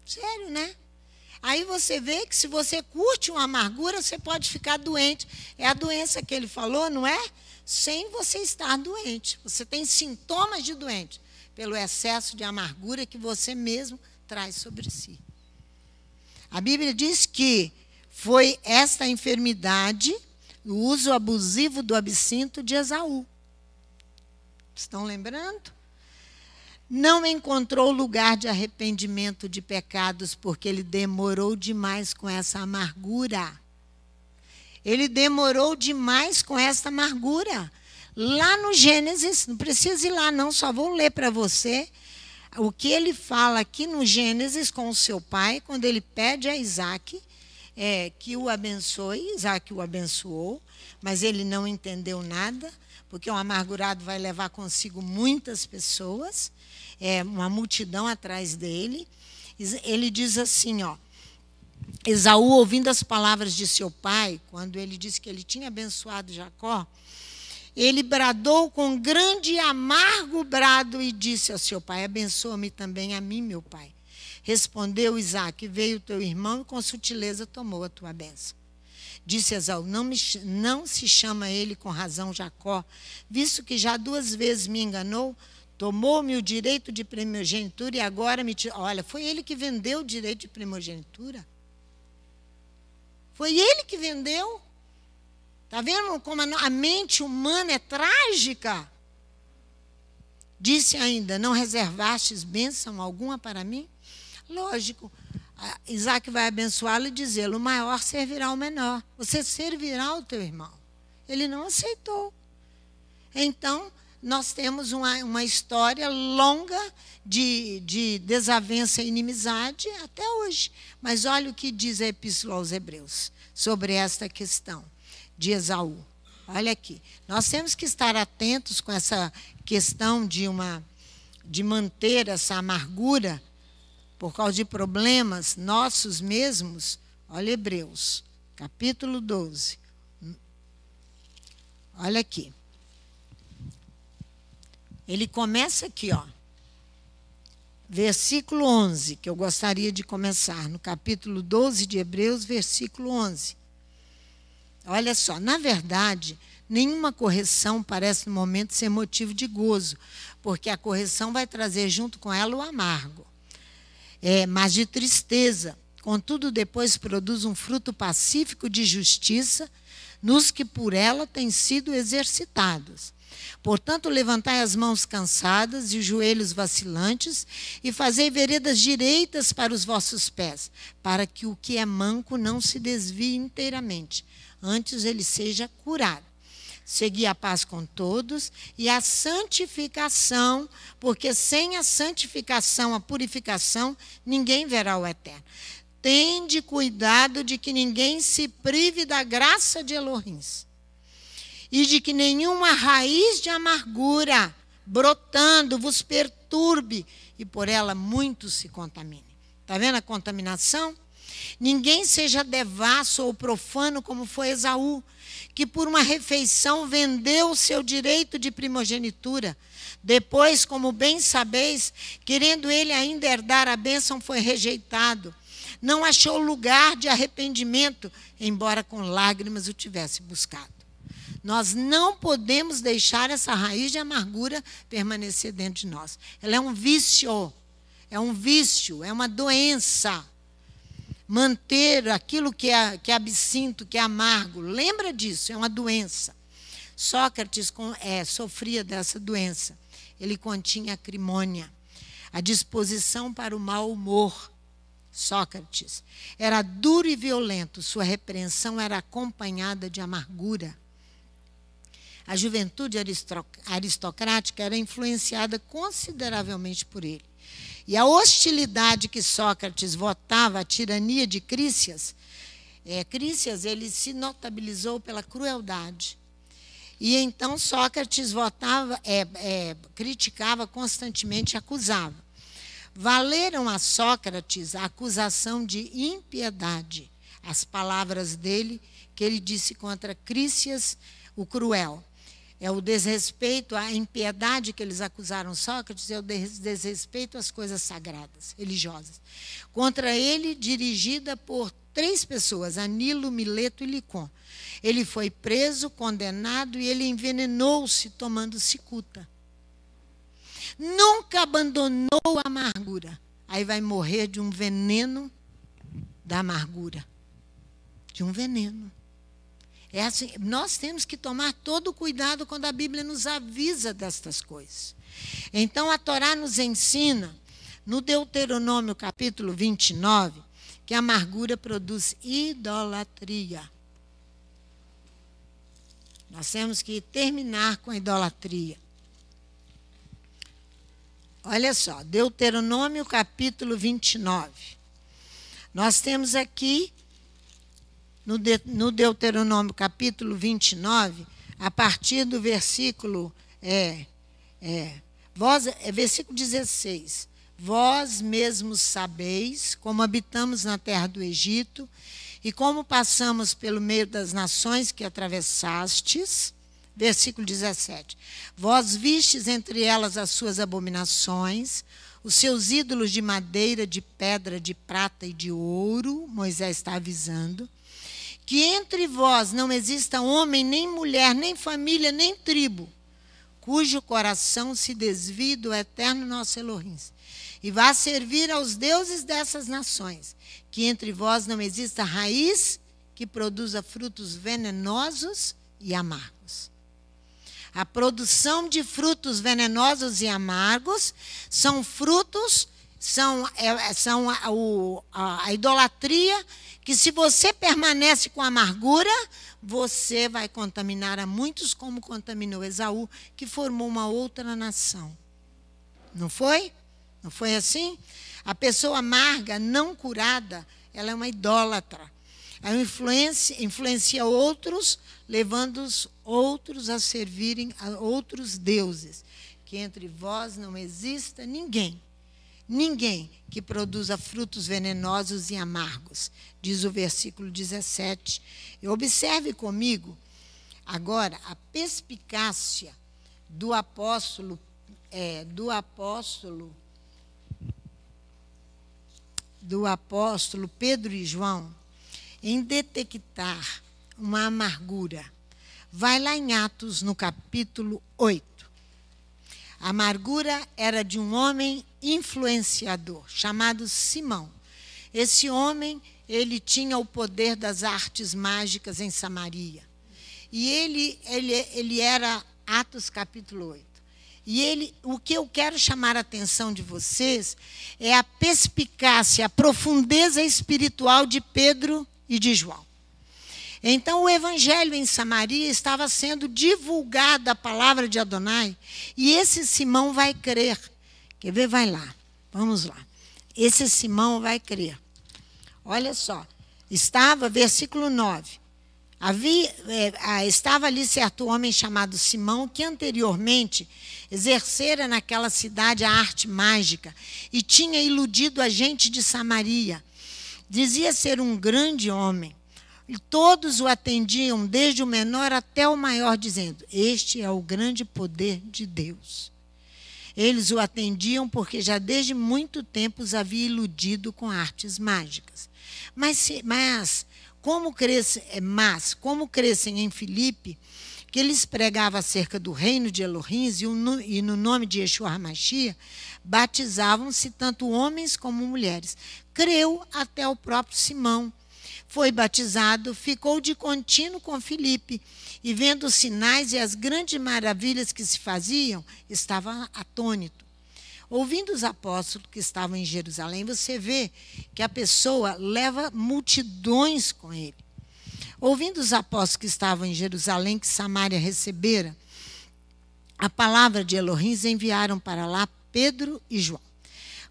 Sério, né? Aí você vê que se você curte uma amargura, você pode ficar doente. É a doença que ele falou, não é? Sem você estar doente. Você tem sintomas de doente pelo excesso de amargura que você mesmo traz sobre si. A Bíblia diz que foi esta enfermidade, o uso abusivo do absinto de Esaú. Estão lembrando? Não encontrou lugar de arrependimento de pecados, porque ele demorou demais com essa amargura. Ele demorou demais com essa amargura. Lá no Gênesis, não precisa ir lá não, só vou ler para você o que ele fala aqui no Gênesis com o seu pai, quando ele pede a Isaac que o abençoe. Isaac o abençoou, mas ele não entendeu nada, porque um amargurado vai levar consigo muitas pessoas, uma multidão atrás dele. Ele diz assim, Esaú, ouvindo as palavras de seu pai, quando ele disse que ele tinha abençoado Jacó, ele bradou com grande e amargo brado e disse ao seu pai: abençoa-me também a mim, meu pai. Respondeu Isaque: veio teu irmão e com sutileza tomou a tua bênção. Disse Esaú: não se chama ele com razão Jacó, visto que já 2 vezes me enganou, tomou-me o direito de primogenitura e agora me tirou. Olha, foi ele que vendeu o direito de primogenitura. Foi ele que vendeu. Está vendo como a mente humana é trágica? Disse ainda, não reservastes bênção alguma para mim? Lógico, Isaac vai abençoá-lo e dizê-lo, o maior servirá ao menor. Você servirá ao teu irmão. Ele não aceitou. Então, nós temos uma história longa de desavença e inimizade até hoje. Mas olha o que diz a Epístola aos Hebreus sobre esta questão de Esaú. Olha aqui. Nós temos que estar atentos com essa questão de manter essa amargura por causa de problemas nossos mesmos. Olha Hebreus, capítulo 12. Olha aqui. Ele começa aqui, ó. Versículo 11, que eu gostaria de começar, no capítulo 12 de Hebreus, versículo 11. Olha só, na verdade, nenhuma correção parece no momento ser motivo de gozo, porque a correção vai trazer junto com ela o amargo. Mas de tristeza. Contudo, depois produz um fruto pacífico de justiça nos que por ela têm sido exercitados. Portanto, levantai as mãos cansadas e os joelhos vacilantes e fazei veredas direitas para os vossos pés, para que o que é manco não se desvie inteiramente, antes ele seja curado. Segui a paz com todos e a santificação, porque sem a santificação, a purificação, ninguém verá o Eterno. Tende cuidado de que ninguém se prive da graça de Elohim, e de que nenhuma raiz de amargura brotando vos perturbe, e por ela muitos se contaminem. Está vendo a contaminação? Ninguém seja devasso ou profano como foi Esaú, que por uma refeição vendeu o seu direito de primogenitura. Depois, como bem sabeis, querendo ele ainda herdar a bênção, foi rejeitado. Não achou lugar de arrependimento, embora com lágrimas o tivesse buscado. Nós não podemos deixar essa raiz de amargura permanecer dentro de nós. Ela é um vício, é uma doença. Manter aquilo que é absinto, que é amargo, lembra disso, é uma doença. Sócrates sofria dessa doença. Ele continha acrimônia, a disposição para o mau humor. Sócrates era duro e violento, sua repreensão era acompanhada de amargura. A juventude aristocrática era influenciada consideravelmente por ele. E a hostilidade que Sócrates votava à tirania de Crícias, Crícias ele se notabilizou pela crueldade. E então Sócrates criticava constantemente e acusava. Valeram a Sócrates a acusação de impiedade, as palavras dele que ele disse contra Crícias, o cruel. É o desrespeito, a impiedade que eles acusaram Sócrates, é o desrespeito às coisas sagradas, religiosas. Contra ele, dirigida por 3 pessoas, Anilo, Mileto e Licon. Ele foi preso, condenado e ele envenenou-se tomando cicuta. Nunca abandonou a amargura. Aí vai morrer de um veneno da amargura. De um veneno. É assim, nós temos que tomar todo o cuidado quando a Bíblia nos avisa destas coisas. Então, a Torá nos ensina, no Deuteronômio capítulo 29, que a amargura produz idolatria. Nós temos que terminar com a idolatria. Olha só, Deuteronômio capítulo 29. Nós temos aqui, no Deuteronômio capítulo 29, a partir do versículo, versículo 16. Vós mesmos sabeis como habitamos na terra do Egito e como passamos pelo meio das nações que atravessastes. Versículo 17. Vós vistes entre elas as suas abominações, os seus ídolos de madeira, de pedra, de prata e de ouro. Moisés está avisando. Que entre vós não exista homem, nem mulher, nem família, nem tribo, cujo coração se desvie do eterno nosso Elohim, e vá servir aos deuses dessas nações. Que entre vós não exista raiz que produza frutos venenosos e amargos. A produção de frutos venenosos e amargos são frutos, a idolatria, que se você permanece com amargura, você vai contaminar a muitos, como contaminou Esaú, que formou uma outra nação. Não foi? Não foi assim? A pessoa amarga, não curada, ela é uma idólatra. Ela influencia outros, levando os outros a servirem a outros deuses. Que entre vós não exista ninguém que produza frutos venenosos e amargos, diz o versículo 17. E observe comigo agora a perspicácia do apóstolo Pedro e João em detectar uma amargura. Vai lá em Atos, no capítulo 8. A amargura era de um homem influenciador, chamado Simão. Esse homem, ele tinha o poder das artes mágicas em Samaria. E ele era, Atos capítulo 8. E o que eu quero chamar a atenção de vocês é a perspicácia, a profundeza espiritual de Pedro e de João. Então, o evangelho em Samaria estava sendo divulgada a palavra de Adonai, e esse Simão vai crer. Quer ver? Vai lá. Vamos lá. Esse Simão vai crer. Olha só. Versículo 9. Estava ali certo homem chamado Simão, que anteriormente exercera naquela cidade a arte mágica e tinha iludido a gente de Samaria. Dizia ser um grande homem. E todos o atendiam, desde o menor até o maior, dizendo: este é o grande poder de Deus. Eles o atendiam porque já desde muito tempo os havia iludido com artes mágicas. Mas como crescem em Filipe, que eles pregavam acerca do reino de Elohim e no nome de Yeshua HaMashiach, batizavam-se tanto homens como mulheres. Creu até o próprio Simão. Foi batizado, ficou de contínuo com Filipe, e vendo os sinais e as grandes maravilhas que se faziam, estava atônito. Ouvindo os apóstolos que estavam em Jerusalém, você vê que a pessoa leva multidões com ele. Ouvindo os apóstolos que estavam em Jerusalém, que Samaria recebera, a palavra de Elohim, enviaram para lá Pedro e João.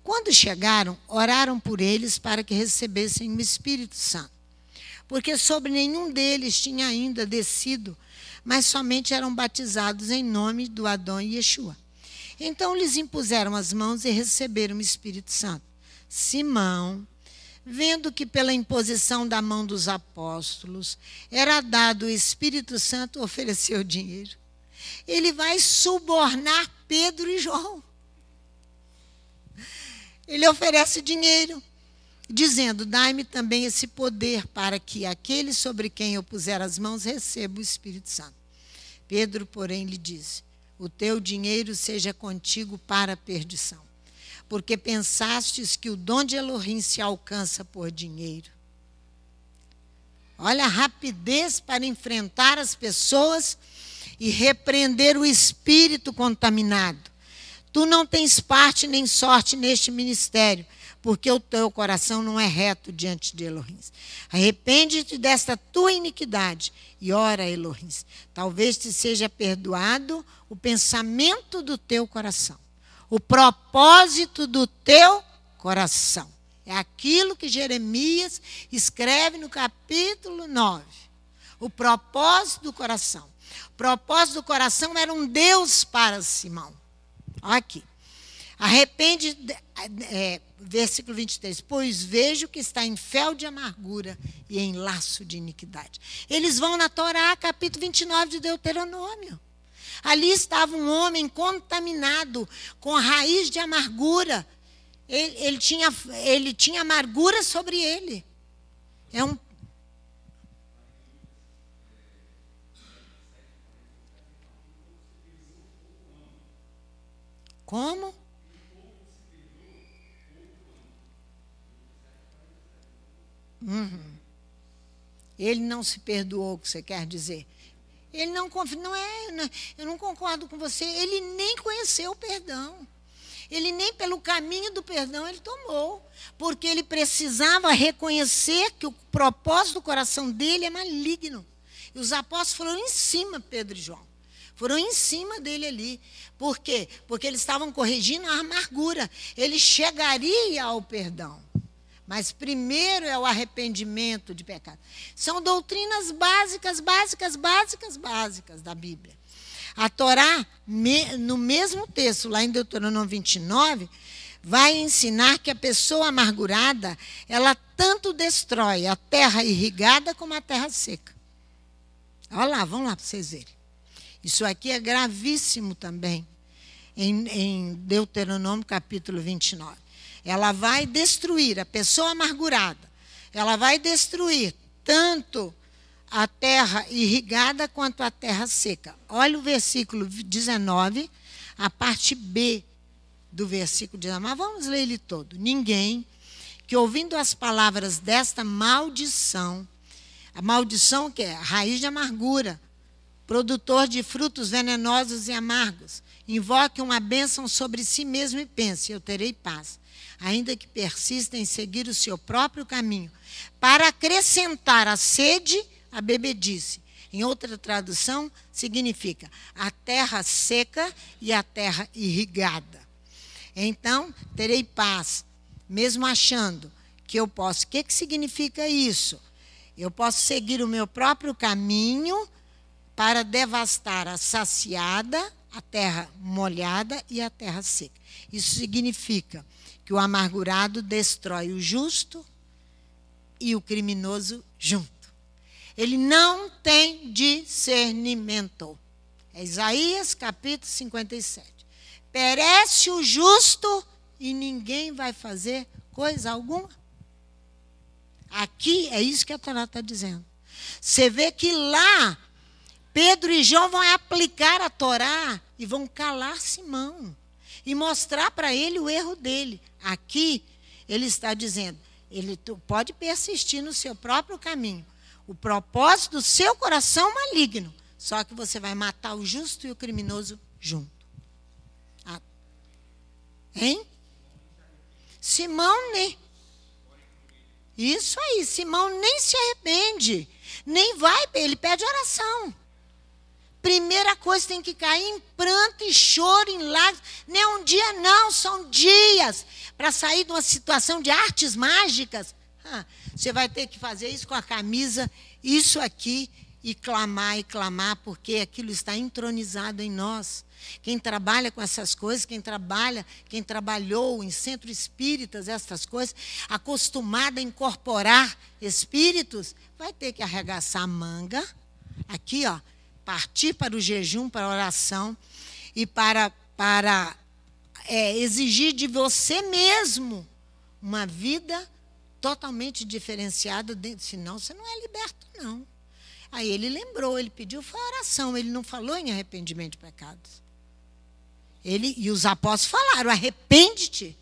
Quando chegaram, oraram por eles para que recebessem o Espírito Santo, porque sobre nenhum deles tinha ainda descido, mas somente eram batizados em nome do Adão Yeshua. Então lhes impuseram as mãos e receberam o Espírito Santo. Simão, vendo que pela imposição da mão dos apóstolos era dado o Espírito Santo, ofereceu dinheiro. Ele vai subornar Pedro e João. Ele oferece dinheiro, dizendo: dai-me também esse poder para que aquele sobre quem eu puser as mãos receba o Espírito Santo. Pedro, porém, lhe disse: o teu dinheiro seja contigo para a perdição, porque pensastes que o dom de Elohim se alcança por dinheiro. Olha a rapidez para enfrentar as pessoas e repreender o espírito contaminado. Tu não tens parte nem sorte neste ministério, porque o teu coração não é reto diante de Elohim. Arrepende-te desta tua iniquidade e ora a Elohim. Talvez te seja perdoado o pensamento do teu coração, o propósito do teu coração. É aquilo que Jeremias escreve no capítulo 9. O propósito do coração. O propósito do coração era um Deus para Simão. Olha aqui. Versículo 23. Pois vejo que está em fel de amargura e em laço de iniquidade. Eles vão na Torá, capítulo 29 de Deuteronômio. Ali estava um homem contaminado com a raiz de amargura. Ele tinha amargura sobre ele. Como? Ele não se perdoou, o que você quer dizer? Ele não confia, eu não concordo com você. Ele nem conheceu o perdão. Ele nem pelo caminho do perdão ele tomou. Porque ele precisava reconhecer que o propósito do coração dele é maligno. E os apóstolos foram em cima, Pedro e João. Foram em cima dele ali. Por quê? Porque eles estavam corrigindo a amargura. Ele chegaria ao perdão. Mas primeiro é o arrependimento de pecado. São doutrinas básicas da Bíblia. A Torá, no mesmo texto, lá em Deuteronômio 29, vai ensinar que a pessoa amargurada, ela tanto destrói a terra irrigada como a terra seca. Olha lá, vamos lá para vocês verem. Isso aqui é gravíssimo também, em Deuteronômio capítulo 29. Ela vai destruir, a pessoa amargurada, ela vai destruir tanto a terra irrigada quanto a terra seca. Olha o versículo 19, a parte B do versículo 19. Vamos ler ele todo. Ninguém que ouvindo as palavras desta maldição, a maldição que é a raiz de amargura, produtor de frutos venenosos e amargos, invoque uma bênção sobre si mesmo e pense, eu terei paz. Ainda que persista em seguir o seu próprio caminho, para acrescentar a sede, a bebedice. Em outra tradução, significa a terra seca e a terra irrigada. Então, terei paz, mesmo achando que eu posso. O que significa isso? Eu posso seguir o meu próprio caminho para devastar a saciada, a terra molhada e a terra seca. Isso significa que o amargurado destrói o justo e o criminoso junto. Ele não tem discernimento. É Isaías capítulo 57. Perece o justo e ninguém vai fazer coisa alguma. Aqui é isso que a Torá está dizendo. Você vê que lá Pedro e João vão aplicar a Torá e vão calar Simão e mostrar para ele o erro dele. Aqui, ele está dizendo, ele pode persistir no seu próprio caminho. O propósito do seu coração maligno. Só que você vai matar o justo e o criminoso junto. Hein? Simão nem. Isso aí, Simão nem se arrepende. Nem vai, ele pede oração. Primeira coisa, tem que cair em pranto e choro, em lágrimas. Nem um dia não, são dias. Para sair de uma situação de artes mágicas, você vai ter que fazer isso com a camisa, isso aqui, e clamar, porque aquilo está entronizado em nós. Quem trabalha com essas coisas, quem trabalhou em centros espíritas, essas coisas, acostumado a incorporar espíritos, vai ter que arregaçar a manga, aqui, ó, partir para o jejum, para a oração, e para exigir de você mesmo uma vida totalmente diferenciada, senão você não é liberto, não. Aí ele lembrou, ele pediu, foi oração, ele não falou em arrependimento de pecados. E os apóstolos falaram, arrepende-te.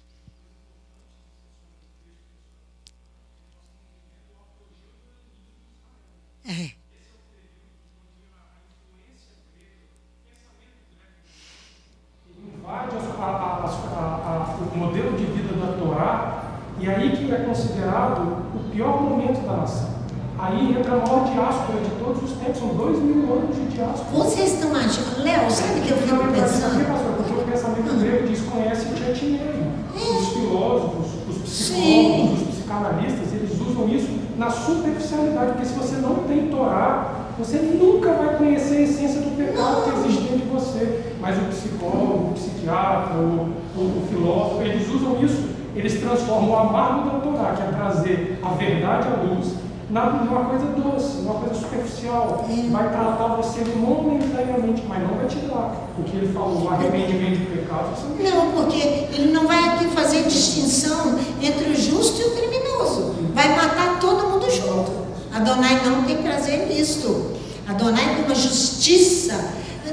Invade o modelo de vida da Torá, e aí que é considerado o pior momento da nação. Aí entra a maior diáspora de todos os tempos, são 2000 anos de diáspora. Vocês estão achando, Léo, sabe o que eu fico pensando? Porque o pensamento grego desconhece o dinheiro. Os filósofos, os psicólogos, os psicanalistas, eles usam isso na superficialidade, porque se você não tem Torá, você nunca vai conhecer a essência do pecado que existe dentro de você. Mas o psicólogo, o psiquiatra, o filósofo, eles usam isso, eles transformam o amargo da Torá, que é trazer a verdade à luz, numa coisa doce, numa coisa superficial. Vai tratar você momentaneamente, mas não vai te dar o que ele falou, o arrependimento de pecado. Não, porque ele não vai aqui fazer distinção entre o justo e o criminoso. Vai matar todo mundo junto. Adonai não tem prazer nisto. Adonai tem uma justiça.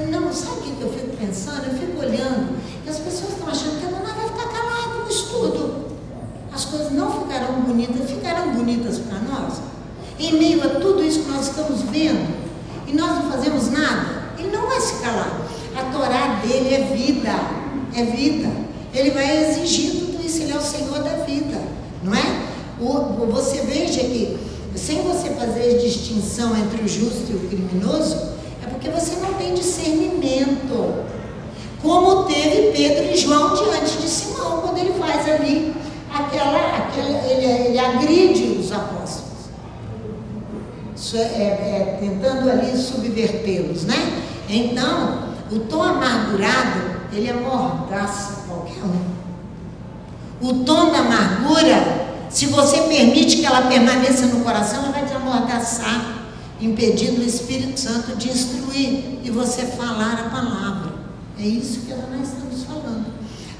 Não, sabe o que eu fico pensando? Eu fico olhando e as pessoas estão achando que Adonai vai ficar calado no estudo. As coisas não ficarão bonitas para nós. em meio a tudo isso que nós estamos vendo, e nós não fazemos nada, ele não vai se calar. A Torá dele é vida, é vida. Ele vai exigir tudo isso, ele é o Senhor da vida, não é? Você veja que, sem você fazer distinção entre o justo e o criminoso, é porque você não tem discernimento. Como teve Pedro e João diante de Simão, quando ele faz ali ele agride os apóstolos. Isso tentando ali subvertê-los, né? Então, o tom amargurado, ele amordaça qualquer um. O tom da amargura, se você permite que ela permaneça no coração, ela vai te amordaçar, impedindo o Espírito Santo de instruir e você falar a palavra. É isso que nós estamos falando.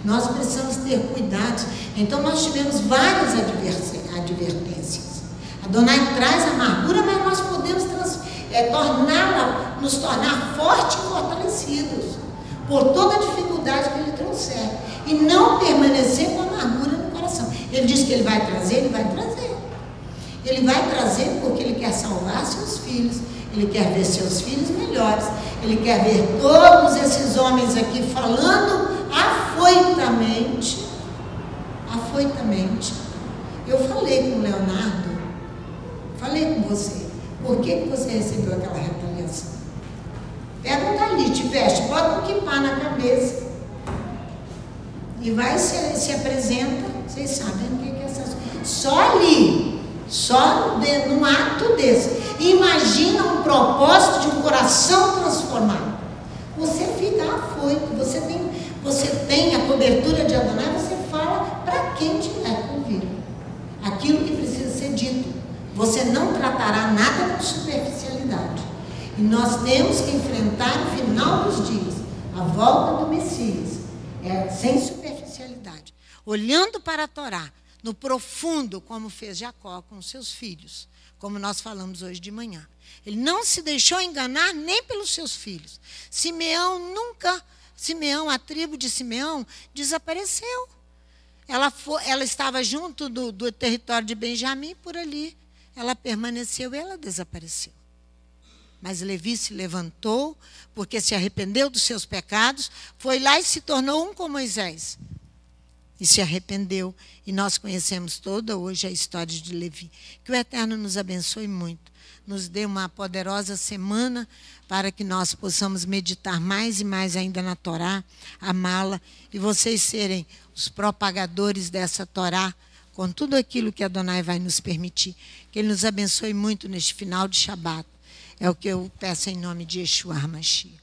Nós precisamos ter cuidados. Então, nós tivemos várias advertências. Adonai traz amargura, mas nós podemos nos tornar fortes e fortalecidos por toda a dificuldade que ele trouxer. E não permanecer com amargura no coração. Ele diz que ele vai trazer, ele vai trazer. Ele vai trazer porque ele quer salvar seus filhos. Ele quer ver seus filhos melhores. Ele quer ver todos esses homens aqui falando afoitamente. Afoitamente. Eu falei com o Leonardo, falei com você, por que você recebeu aquela retaliação? Pega um talite, veste, bota um quipá na cabeça e vai se apresenta. Vocês sabem o que é essas coisas. Só ali, só num ato desse. Imagina um propósito de um coração transformado. Você fica afoito, você tem a cobertura de Adonai, você fala para quem tiver que ouvir aquilo que precisa ser dito. Você não tratará nada com superficialidade. E nós temos que enfrentar o final dos dias, a volta do Messias, sem superficialidade, olhando para a Torá, no profundo, como fez Jacó com seus filhos, como nós falamos hoje de manhã. Ele não se deixou enganar nem pelos seus filhos. Simeão, a tribo de Simeão desapareceu. Ela estava junto do território de Benjamim, por ali. Ela permaneceu e ela desapareceu. Mas Levi se levantou, porque se arrependeu dos seus pecados, foi lá e se tornou um com Moisés. E se arrependeu. E nós conhecemos toda hoje a história de Levi. Que o Eterno nos abençoe muito. Nos dê uma poderosa semana para que nós possamos meditar mais e mais ainda na Torá, amá-la, e vocês serem os propagadores dessa Torá, com tudo aquilo que Adonai vai nos permitir. Que Ele nos abençoe muito neste final de Shabat. É o que eu peço em nome de Yeshua HaMashiach.